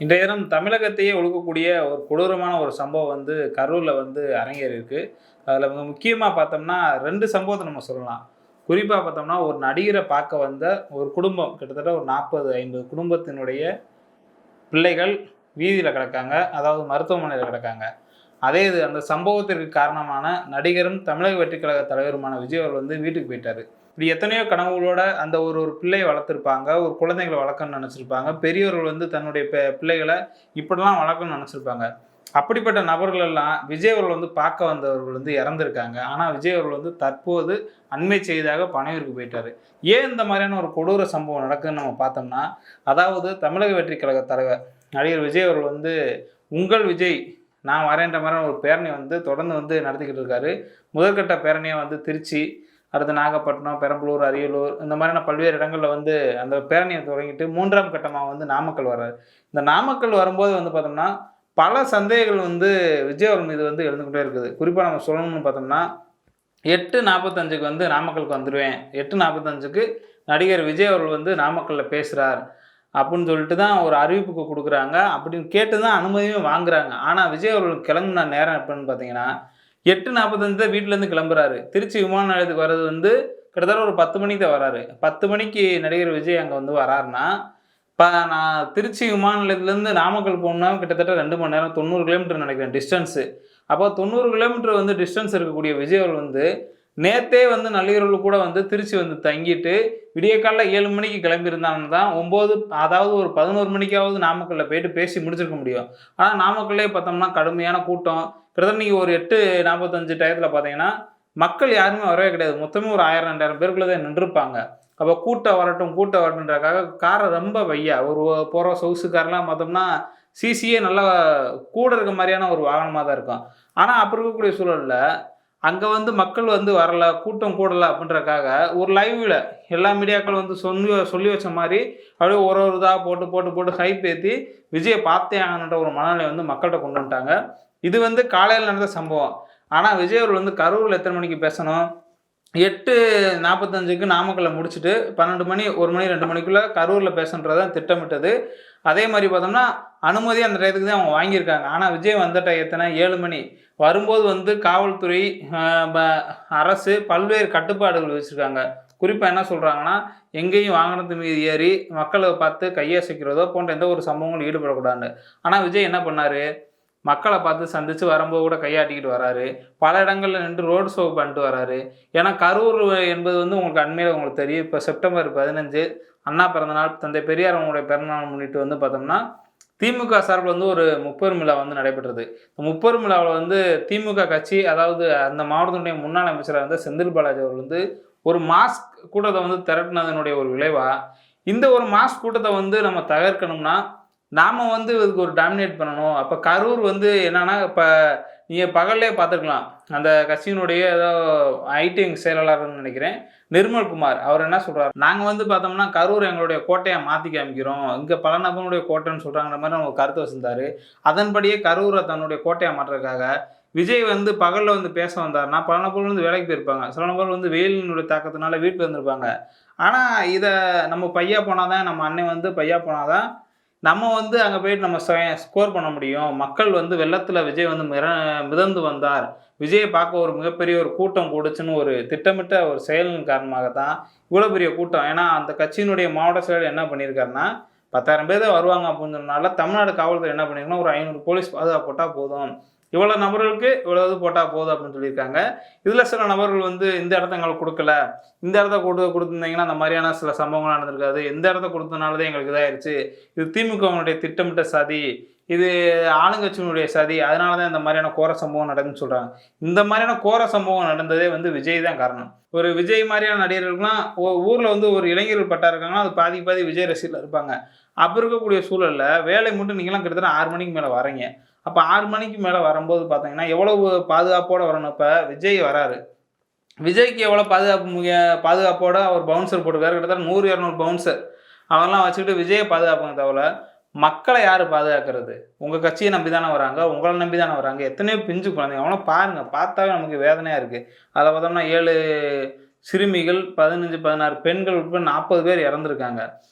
இன்றைய தினம் தமிழகத்தையே ஒழுக்கக்கூடிய ஒரு கொடூரமான ஒரு சம்பவம் வந்து கரூர்ல வந்து அரங்கேறியிருக்கு. அதில மிக முக்கியமா பார்த்தோம்னா 2 சம்பவத்த நம்ம சொல்லலாம். குறிப்பா பார்த்தோம்னா, ஒரு நடிகர பார்க்க வந்த ஒரு குடும்பம் கிட்டத்தட்ட ஒரு 40, 50 குடும்பத்தினுடைய பிள்ளைகள் வீதியில கிடக்காங்க. அதாவது மருத்துவமனையில கிடக்காங்க. அதே இது அந்த சம்பவத்திற்கு காரணமான நடிகரும், தமிழக வெற்றிக் கழக தலைவருமான விஜய் அவர்கள் வந்து வீட்டுக்கு போயிட்டாரு. இப்படி எத்தனையோ கனவுகளோட அந்த ஒரு ஒரு பிள்ளைய வளர்த்திருப்பாங்க. ஒரு குழந்தைகள வளர்க்கணும்னு நெனச்சிருப்பாங்க. பெரியவர்கள் வந்து தன்னுடைய பிள்ளைகள இப்படிலாம் வளர்க்கணும்னு நெனச்சிருப்பாங்க. அப்படிப்பட்ட நபர்கள் எல்லாம் விஜய் அவர்கள் வந்து பார்க்க வந்தவர்கள் வந்து இறந்திருக்காங்க. ஆனா விஜய் அவர்கள் வந்து தற்போது அண்மை செய்தியாக பனையூருக்கு போயிட்டாரு. ஏன் இந்த மாதிரியான ஒரு கொடூர சம்பவம் நடக்குதுன்னு நம்ம பார்த்தோம்னா, அதாவது தமிழக வெற்றிக் கழக தலைவர் நடிகர் விஜய் அவர்கள் வந்து உங்கள் விஜய் நான் வரேன்ற மாதிரியான ஒரு பேரணி வந்து தொடர்ந்து வந்து நடத்திக்கிட்டு இருக்காரு. முதற்கட்ட பேரணியா வந்து திருச்சி, அடுத்து நாகப்பட்டினம், பெரம்பலூர், அரியலூர் இந்த மாதிரியான பல்வேறு இடங்கள்ல வந்து அந்த பேரணிய தொடங்கிட்டு 3ஆம் கட்டமா வந்து நாமக்கல் வர்றாரு. இந்த நாமக்கல் வரும்போது வந்து பார்த்தோம்னா, பல சந்தேகங்கள் வந்து விஜய் அவர்கள் மீது வந்து எழுந்துகிட்டே இருக்குது. குறிப்பா நம்ம சொல்லணும்னு பார்த்தோம்னா, 8:45க்கு வந்து நாமக்கலுக்கு வந்துருவேன். 8:45க்கு நடிகர் விஜய் அவர்கள் வந்து நாமக்கல்ல பேசுறார். அப்புட்ன்னு சொல்லிட்டு தான் ஒரு அறிவிப்புக்கு குடுக்குறாங்க. அப்படின்னு கேட்டு தான் அனுமதியும் வாங்குறாங்க. ஆனா, விஜய் அவர்கள் கிளம்புன நேரம் எப்பன்னு பார்த்தீங்கன்னா, 8:45 தான் வீட்லருந்து கிளம்புறாரு. திருச்சி விமான நிலையத்துக்கு வர்றது வந்து கிட்டத்தட்ட ஒரு 10 மணிக்கு தான் வராரு. 10 மணிக்கு நடிகர் விஜய் அங்க வந்து வராருன்னா, இப்ப நான் திருச்சி விமான நிலையத்திலருந்து நாமக்கல் போணும்னா கிட்டத்தட்ட 2 மணி நேரம் 90 கிலோமீட்டர் நெனைக்கிறேன் டிஸ்டன்ஸு. அப்போ 90 கிலோமீட்டர் வந்து டிஸ்டன்ஸ் இருக்கக்கூடிய விஜய் அவர்கள் வந்து, நேத்தே வந்து நள்ளிரவுல கூட வந்து திருச்சி வந்து தங்கிட்டு, விடியற்காலைல 7 மணிக்கு கிளம்பியிருந்தாங்கன்னா தான் 9 அதாவது ஒரு 11 மணிக்காவது நாமக்கல்ல போயிட்டு பேசி முடிச்சிருக்க முடியும். ஆனா நாமக்கல்லே பார்த்தோம்னா கடுமையான கூட்டம். கிட்டத்தட்ட நீங்க ஒரு 8:45 டயத்துல பார்த்தீங்கன்னா, மக்கள் யாருமே வரவே கிடையாது. மொத்தமே ஒரு 1000, 2000 பேருக்குள்ள தான் நின்றுப்பாங்க. அப்ப கூட்டம் வரட்டும்ன்றதுக்காக கார ரொம்ப வையா ஒரு போற சொகுசு கார்லாம் பார்த்தோம்னா, சிசியே நல்லா கூட இருக்க மாரியான ஒரு வாகனமா தான் இருக்கும். ஆனா, அப்ப இருக்கக்கூடிய சூழல்ல, அங்க வந்து மக்கள் வந்து வரல, கூட்டம் கூடல அப்டின்றதுக்காக ஒரு லைவ்ல எல்லா மீடியாக்களும் வந்து சொல்லி சொல்லி வச்ச மாரி, அப்படியே ஒரு ஒரு இதா போட்டு ஹைப் ஏத்தி, விஜய பார்த்தே ஆகணுன்ற ஒரு மனநிலை வந்து மக்கள்ட்ட கொண்டு வந்துட்டாங்க. இது வந்து காலையில நடந்த சம்பவம். ஆனா, விஜய் அவர்கள் வந்து கரூர்ல எத்தன மணிக்கு பேசணும்? 8:45க்கு நாமக்கல்ல முடிச்சுட்டு 12 மணி, 1 மணி, 2 மணிக்குள்ள கரூர்ல பேசணுன்றது தான் திட்டமிட்டது. அதே மாரி பார்த்தோம்னா, அனுமதி அந்த டயத்துக்கு தான் அவங்க வாங்கியிருக்காங்க. ஆனா, விஜய் வந்த டயம் எத்தன 7 மணி. வரும்போது வந்து காவல்துறை, அ ப அரசு பல்வேறு கட்டுப்பாடுகள் வச்சிருக்காங்க. குறிப்பா என்ன சொல்றாங்கன்னா, எங்கேயும் வாகனத்து மீது ஏறி மக்கள பார்த்து கையசைக்கிறதோ போன்ற எந்த ஒரு சம்பவங்களும் ஈடுபடக்கூடாதுன்னு. ஆனா, விஜய் என்ன பண்ணாரு? மக்கள பார்த்து சந்திச்சு வரும்போது கூட கையாட்டிக்கிட்டு வராரு. பல இடங்கள்ல நின்று ரோட் ஷோ பண்ணிட்டு வராரு. ஏன்னா கரூர் என்பது வந்து உங்களுக்கு அண்மையில உங்களுக்கு தெரியும். இப்ப செப்டம்பர் 15 அண்ணா பிறந்தநாள், தந்தை பெரியார் அவங்களுடைய பிறந்தநாள் முன்னிட்டு வந்து பார்த்தோம்னா, திமுக சார்பில வந்து ஒரு முப்பெரும் விழா வந்து நடைபெற்றது. முப்பெரும் விழாவுல வந்து திமுக கட்சி அதாவது அந்த மாவட்டத்தினுடைய முன்னாள் அமைச்சரா இருந்த செந்தில் பாலாஜி அவர்கள் வந்து ஒரு மாஸ் கூட்டத்த வந்து திரட்டுனதனுடைய ஒரு விளைவா, இந்த ஒரு மாஸ் கூட்டத்த வந்து நம்ம தகர்க்கணும்னா நாம வந்து இதுக்கு ஒரு டாமினேட் பண்ணணும். அப்ப கரூர் வந்து என்னன்னா, இப்ப நீங்க பகல்லேயே பார்த்துருக்கலாம். அந்த கட்சியினுடைய ஏதோ ஐடி செயலாளர்ன்னு நெனைக்கிறேன். நிர்மல்குமார். அவர் என்ன சொல்றாரு, "நாங்க வந்து பார்த்தோம்னா, கரூர் எங்களுடைய கோட்டையா மாத்தி காமிக்கிறோம். இங்க பல நபர்களுடைய கோட்டைன்னு சொல்றாங்கன்ற" மாரி ஒரு கருத்து வச்சிருந்தாரு. அதன்படியே கரூர தன்னுடைய கோட்டையா மாற்றுறதுக்காக, விஜய் வந்து பகல்ல வந்து பேச வந்தாருன்னா, பல நபர்கள் வந்து வேலைக்கு போயிருப்பாங்க. சில நபர்கள் வந்து வெயிலினுடைய தாக்கத்தினால வீட்ல இருந்திருப்பாங்க. ஆனா, இத நம்ம பையா போனா தான் நம்ம அண்ணன் வந்து பையா போனா தான் நம்ம வந்து அங்க போயிட்டு நம்ம ஸ்கோர் பண்ண முடியும். மக்கள் வந்து வெள்ளத்துல விஜய் வந்து மிதந்து வந்தார். விஜய பார்க்க ஒரு மிகப்பெரிய ஒரு கூட்டம் கூடுச்சுன்னு ஒரு திட்டமிட்ட ஒரு செயலின் காரணமாக தான், இவ்வளோ பெரிய கூட்டம். ஏன்னா, அந்த கட்சியினுடைய மாவட்ட செயலர் என்ன பண்ணியிருக்காருன்னா, 10,000 பேர் தான் வருவாங்க அப்படின்னு சொன்னனால, தமிழ்நாடு காவல்துறை என்ன பண்ணியிருக்குன்னா, ஒரு 500 போலீஸ் பாதுகாப்பு போட்டா போதும். இவ்வளோ நபர்களுக்கு இவ்வளோ இது போட்டா போதும் அப்படின்னு சொல்லியிருக்காங்க. இதுல சில நபர்கள் வந்து இந்த இடத்த எங்களுக்கு குடுக்கல. இந்த இடத்த குடுத்திருந்தீங்கன்னா, அந்த மாரியான சில சம்பவங்கள் நடந்திருக்காது. இந்த இடத்த குடுத்தனால தான் எங்களுக்கு இதாயிருச்சு. இது திமுகவினுடைய திட்டமிட்ட சதி. இது ஆளுங்கட்சியினுடைய சதி. அதனால தான் இந்த மாரியான கோர சம்பவம் நடக்குதுன்னு சொல்றாங்க. இந்த மாரியான கோர சம்பவம் நடந்ததே வந்து விஜய் தான் காரணம். ஒரு விஜய் மாரியான நடிகர்களுக்குலாம் ஊர்ல வந்து ஒரு இளைஞர்கள் பட்டா இருக்காங்கன்னா, அது பாதிக்கு பாதி விஜய் ரசிகர்கள் இருப்பாங்க. அப்ப இருக்கக்கூடிய சூழல்ல வேலை முடிட்டு நீங்கலாம் கிட்டத்தட்ட 6 மணிக்கு மேல வர்றீங்க. அப்ப 6 மணிக்கு மேல வரும்போது பார்த்தீங்கன்னா, எவ்வளவு பாதுகாப்போட வரணும். இப்ப விஜய் வராரு. விஜய்க்கு எவ்வளோ பாதுகாப்போட அவர் பவுன்சர் போட்டிருக்காரு. கிட்டத்தட்ட 100, 200 பவுன்சர். அவன்லாம் வச்சுக்கிட்டு விஜய பாதுகாப்பாங்க தவிர, மக்கள யாரு பாதுகாக்கிறது? உங்க கட்சிய நம்பி தானே வராங்க. உங்கள நம்பி தானே வராங்க. எத்தனையோ பிஞ்சு குழந்தைங்க. அவங்கள பாருங்க. பார்த்தாவே நமக்கு வேதனையா இருக்கு. அதில பார்த்தோம்னா 7 சிறுமிகள், 15, 16 பெண்கள் உட்பட 40 பேர் இறந்திருக்காங்க.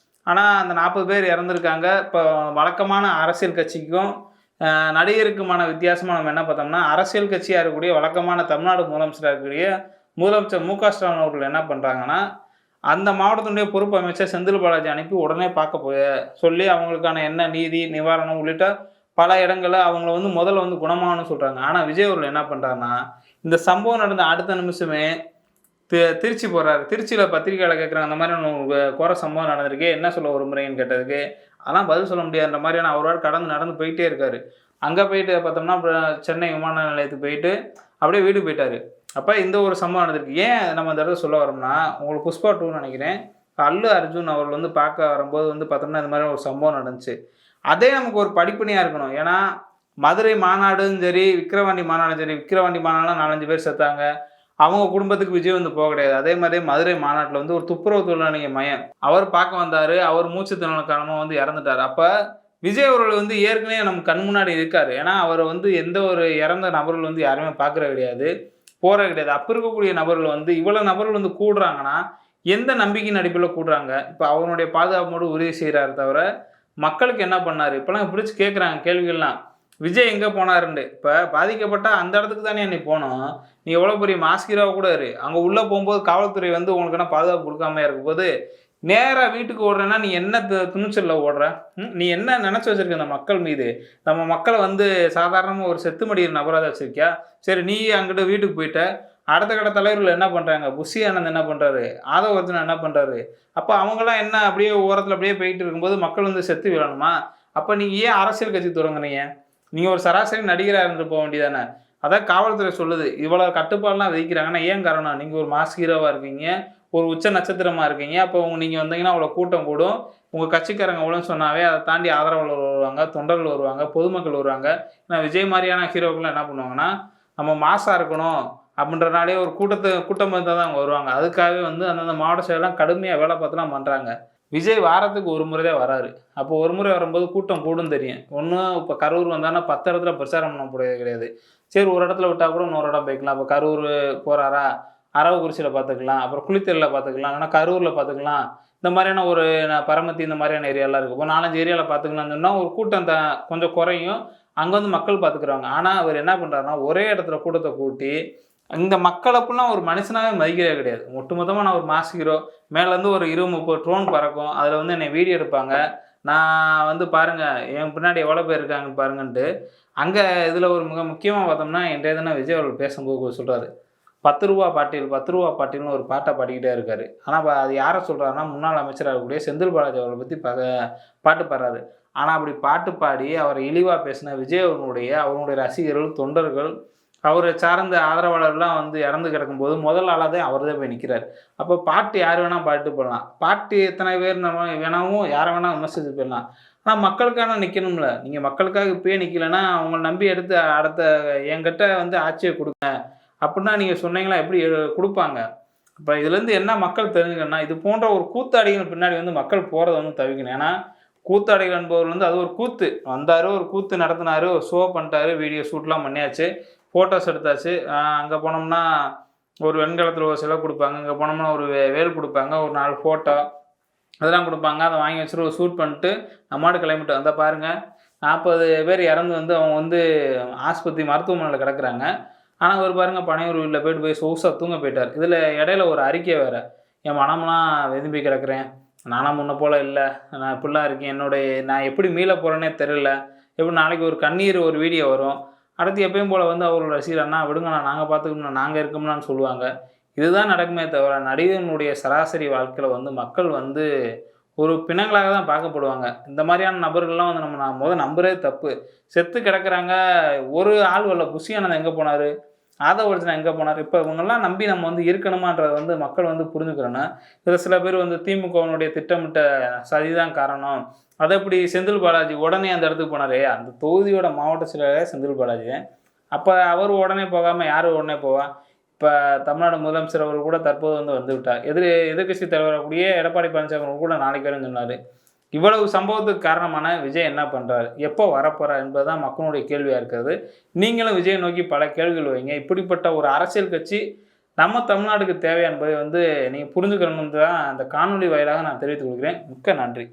ஆனால் அந்த 40 பேர் இறந்துருக்காங்க. இப்போ வழக்கமான அரசியல் கட்சிக்கும் நடிகருக்குமான வித்தியாசமாக நம்ம என்ன பார்த்தோம்னா, அரசியல் கட்சியாக இருக்கக்கூடிய வழக்கமான தமிழ்நாடு முதலமைச்சராக இருக்கக்கூடிய முதலமைச்சர் மு.க.ஸ்டாலின் அவர்கள் என்ன பண்ணுறாங்கன்னா, அந்த மாவட்டத்தினுடைய பொறுப்பு அமைச்சர் செந்தில் பாலாஜி அனுப்பி உடனே பார்க்க சொல்லி அவங்களுக்கான என்ன நீதி, நிவாரணம் உள்ளிட்ட பல இடங்கள்ல அவங்கள வந்து முதல்ல வந்து குணமாகணும்னு சொல்றாங்க. ஆனா விஜய் அவர்கள் என்ன பண்றாருன்னா, இந்த சம்பவம் நடந்த அடுத்த நிமிஷமே திருச்சி போறாரு. திருச்சியில பத்திரிக்கையாளர் கேட்குறாங்க, அந்த மாதிரியான ஒரு கோர சம்பவம் நடந்திருக்கு. என்ன சொல்ல விரும்புறீங்கன்னு கேட்டதுக்கு, அதெல்லாம் பதில் சொல்ல முடியாதுன்ற மாதிரியான அவரால் நடந்து போயிட்டே இருக்காரு. அங்க போயிட்டு பார்த்தோம்னா, அப்புறம் சென்னை விமான நிலையத்துக்கு போயிட்டு அப்படியே வீட்டுக்கு போயிட்டாரு. அப்ப இந்த ஒரு சம்பவம் நடந்திருக்கு. ஏன் நம்ம இந்த இடத்துல சொல்ல வரோம்னா, உங்களுக்கு புஷ்பா 2 நினைக்கிறேன். அல்லு அர்ஜுன் அவர்கள் வந்து பார்க்க வரும்போது வந்து பார்த்தோம்னா, இந்த மாதிரி ஒரு சம்பவம் நடந்துச்சு. அதே நமக்கு ஒரு படிப்பினையா இருக்கணும். ஏன்னா, மதுரை மாநாடும் சரி, விக்கிரவாண்டி மாநாடும் சரி, விக்கிரவாண்டி மாநாடுல 4, 5 பேர் செத்தாங்க. அவங்க குடும்பத்துக்கு விஜய் வந்து போக கிடையாது. அதே மாதிரி மதுரை மாநாட்டுல வந்து ஒரு துப்புரவு தொழிலாளிங்க மகன். அவர் பார்க்க வந்தாரு. அவர் மூச்சு திணறல் காரணமா வந்து இறந்துட்டாரு. அப்ப விஜய் அவர்கள் வந்து ஏற்கனவே நம்ம கண் முன்னாடி இருக்காரு. ஏன்னா, அவர வந்து எந்த ஒரு இறந்த நபர்கள் வந்து யாருமே பார்க்குறது கிடையாது. போறது கிடையாது. அப்ப இருக்கக்கூடிய நபர்கள் வந்து இவ்வளவு நபர்கள் வந்து கூடுறாங்கன்னா, எந்த நம்பிக்கையின் அடிப்படையில கூடுறாங்க? இப்ப அவனுடைய பாதுகாப்பு மட்டும் உறுதி செய்றாரே தவிர, மக்களுக்கு என்ன பண்ணாரு? இப்பலாம் பிடிச்சு கேட்குறாங்க கேள்விகள்லாம். விஜய் எங்க போனாருன்ட்டு. இப்ப பாதிக்கப்பட்டா அந்த இடத்துக்கு தானே நீ போணும். நீ எவ்வளோ பெரிய மாஸ் ஹீரோவா கூட இரு. அங்க உள்ள போம்போது காவல்துறை வந்து உனக்கான பாதுகாப்பு குடுக்காமயா இருக்கும்போது, நேரா வீட்டுக்கு ஓடுறேன்னா, நீ என்ன துணிச்சல்ல ஓடுற? நீ என்ன நெனச்சு வச்சிருக்க இந்த மக்கள் மீது? நம்ம மக்கள வந்து சாதாரணமா ஒரு செத்து மடியிற நபரா தான் வச்சிருக்கியா? சரி நீ அங்கிட்டு வீட்டுக்கு போயிட்ட. அடுத்த கட்ட தலைவர்கள் என்ன பண்றாங்க? புஷி ஆனந்த் என்ன பண்றாரு? ஆதவ் அர்ஜுனா என்ன பண்றாரு? அப்ப அவங்கலாம் என்ன அப்படியே ஓரத்துல அப்படியே போயிட்டு இருக்கும்போது, மக்கள் வந்து செத்து விழணுமா? அப்ப நீங்க ஏன் அரசியல் கட்சி தொடங்குனீங்க? நீங்க ஒரு சராசரி நடிகரா இருந்துட்டு போ வேண்டியதானே! அதான் காவல்துறை சொல்லுது. இவ்வளவு கட்டுப்பாடுலாம் விதிக்கிறாங்கன்னா, ஏன் காரணம்? நீங்க ஒரு மாஸ் ஹீரோவா இருக்கீங்க. ஒரு உச்ச நட்சத்திரமா இருக்கீங்க. அப்போ நீங்க வந்தீங்கன்னா அவ்வளோ கூட்டம் கூடும். உங்க கட்சிக்காரங்க அவ்வளோன்னு சொன்னாவே, அத தாண்டி ஆதரவாளர்கள் வருவாங்க, தொண்டர்கள் வருவாங்க, பொதுமக்கள் வருவாங்க. ஏன்னா விஜய் மாரியான ஹீரோக்கள்லாம் என்ன பண்ணுவாங்கன்னா, நம்ம மாஸா இருக்கணும் அப்படின்றனாலேயே ஒரு கூட்டம் இருந்தா தான் அவங்க வருவாங்க. அதுக்காகவே வந்து அந்தந்த மாவட்ட செயலர்லாம் கடுமையா வேலை பார்த்துலாம் பண்றாங்க. விஜய் வாரத்துக்கு ஒரு முறை தான் வராரு. அப்போ ஒரு முறை வரும்போது கூட்டம் கூடும்னு தெரியும். ஒண்ணும் இப்ப கரூர் வந்தாருன்னா 10 இடத்துல பிரச்சாரம் பண்ண முடியாது கிடையாது. சரி ஒரு இடத்துல விட்டா கூட இன்னொரு இடம் போய்க்கலாம். அப்ப கரூர் போறாரா, அரவக்குறிச்சியில பார்த்துக்கலாம். அப்புறம் குளித்தலையில பார்த்துக்கலாம். இல்லைன்னா கரூர்ல பார்த்துக்கலாம். இந்த மாதிரியான ஒரு பரமத்தி இந்த மாதிரியான ஏரியாலாம் இருக்கு. இப்போ 4, 5 ஏரியால பார்த்துக்கலாம்னு சொன்னா ஒரு கூட்டம் கொஞ்சம் குறையும். அங்க வந்து மக்கள் பார்த்துக்குறாங்க. ஆனா அவர் என்ன பண்றாருன்னா, ஒரே இடத்துல கூட்டத்த கூட்டி இந்த மக்கள் அப்படிலாம் ஒரு மனுஷனாவே மதிக்கிறதே கிடையாது. ஒட்டுமொத்தமா நான் ஒரு மாஸ் ஹீரோ. மேலேருந்து ஒரு 20, 30 ட்ரோன் பறக்கும். அதில வந்து என்னை வீடியோ எடுப்பாங்க. நான் வந்து பாருங்க, என் பின்னாடி எவ்வளோ பேர் இருக்காங்கன்னு பாருங்கன்ட்டு. அங்க இதில ஒரு மிக முக்கியமா பார்த்தோம்னா, இன்றைய தினம் விஜய் அவர்கள் பேசும்போது சொல்றாரு. ரூ. 10 பாட்டில், ரூ. 10 பாட்டில்னு ஒரு பாட்ட பாடிக்கிட்டே இருக்காரு. ஆனா அது யார சொல்றாருன்னா, முன்னாள் அமைச்சரா இருக்கக்கூடிய செந்தில் பாலாஜி அவர்கள பத்தி பாட்டு பாடுறாரு. ஆனா அப்படி பாட்டு பாடி அவர இழிவா பேசின விஜய் அவர்களுடைய ரசிகர்கள், தொண்டர்கள் அவரை சார்ந்த ஆதரவாளர்லாம் வந்து இறந்து கிடக்கும்போது முதல் ஆளா தான் அவர் தான் போய் நிற்கிறார். அப்போ பாட்டு யார் வேணா பாட்டு போடலாம். பாட்டு எத்தனை பேர் நம்ம வேணாவும் யாரை வேணா விமர்சித்து போயிடலாம். ஆனால் மக்களுக்கான நிற்கணும்ல. நீங்கள் மக்களுக்காக இப்பயே நிற்கலைன்னா அவங்கள நம்பி எடுத்து அடுத்த என்கிட்ட வந்து ஆட்சியை கொடுங்க அப்படின்னா நீங்கள் சொன்னீங்களா எப்படி கொடுப்பாங்க. இப்போ இதுலேருந்து என்ன மக்கள் தெரிஞ்சுக்கணும்னா இது போன்ற ஒரு கூத்தாடிகள் பின்னாடி வந்து மக்கள் போகிறத வந்து தவிக்கணும். ஏன்னா கூத்தாடிகள் என்பவர் வந்து அது ஒரு கூத்து வந்தார், ஒரு கூத்து நடத்தினார், ஒரு ஷோ பண்ணிட்டாரு, வீடியோ ஷூட்லாம் பண்ணியாச்சு, ஃபோட்டோஸ் எடுத்தாச்சு. அங்கே போனோம்னா ஒரு வெண்கலத்தில் ஒரு சிலை கொடுப்பாங்க, இங்கே போனோம்னா ஒரு வேல் கொடுப்பாங்க, ஒரு 4 ஃபோட்டோ அதெல்லாம் கொடுப்பாங்க. அதை வாங்கி வச்சுட்டு ஒரு ஷூட் பண்ணிட்டு நம்மாடு கிளம்பிட்டோம். அந்த பாருங்கள் 40 பேர் இறந்து வந்து அவங்க வந்து ஆஸ்பத்திரி மருத்துவமனையில் கிடக்குறாங்க. ஆனால் ஒரு பாருங்கள் பனையூர் வீட்டில் போய் சொகுசாக தூங்க போயிட்டார். இதில் இடையில ஒரு அறிக்கை வேறு, என் மனம்லாம் வெதும்பி கிடக்குறேன், நானும் முன்ன போல் இல்லை, நான் இப்படிலாம் இருக்கேன், நான் எப்படி மீள போகிறேன்னே தெரில, எப்படி நாளைக்கு ஒரு கண்ணீர் ஒரு வீடியோ வரும், அடுத்து எப்பயும் போல் வந்து அவரோட ரசிகர் அண்ணா விடுங்கண்ணா நாங்கள் பார்த்துக்கணும் நாங்கள் இருக்கோம்னான்னு சொல்லுவாங்க. இதுதான் நடக்குமே தவிர நடிகனுடைய சராசரி வாழ்க்கையில் வந்து மக்கள் வந்து ஒரு பிணங்களாக தான் பார்க்கப்படுவாங்க. இந்த மாதிரியான நபர்கள்லாம் வந்து நம்ம நம்புறதே தப்பு. செத்து கிடக்குறாங்க. ஒரு ஆள் வரல. புஷி ஆனந்த் எங்கே போனார், ஆதவ அர்ஜுனா எங்கே போனார், இப்போ இவங்கெல்லாம் நம்பி நம்ம வந்து இருக்கணுமான்றதை வந்து மக்கள் வந்து புரிஞ்சுக்கிறோன்னா, இதில் சில பேர் வந்து திமுகவினுடைய திட்டமிட்ட சதிதான் காரணம், அதை எப்படி செந்தில் பாலாஜி உடனே அந்த இடத்துக்கு போனார், அந்த தொகுதியோட மாவட்ட செயலாளரே செந்தில் பாலாஜி, அப்போ அவர் உடனே போகாமல் யார் உடனே போவா? இப்போ தமிழ்நாடு முதலமைச்சர் அவர் கூட தற்போது வந்து விட்டார். எதிர்க்கட்சி தலைவராகக்கூடிய எடப்பாடி பழனிசாமி அவர் கூட நாளைக்கு வரேன்னு சொன்னார். இவ்வளவு சம்பவத்துக்கு காரணமான விஜய் என்ன பண்ணுறாரு, எப்போ வரப்போகிறார் என்பதுதான் மக்களுடைய கேள்வியாக இருக்கிறது. நீங்களும் விஜய் நோக்கி பல கேள்விகள் வைங்க. இப்படிப்பட்ட ஒரு அரசியல் கட்சி நம்ம தமிழ்நாட்டுக்கு தேவை என்பதை வந்து நீங்கள் புரிஞ்சுக்கணும்னு தான் அந்த காணொலி வாயிலாக நான் தெரிவித்துக் கொள்கிறேன். மிக்க நன்றி.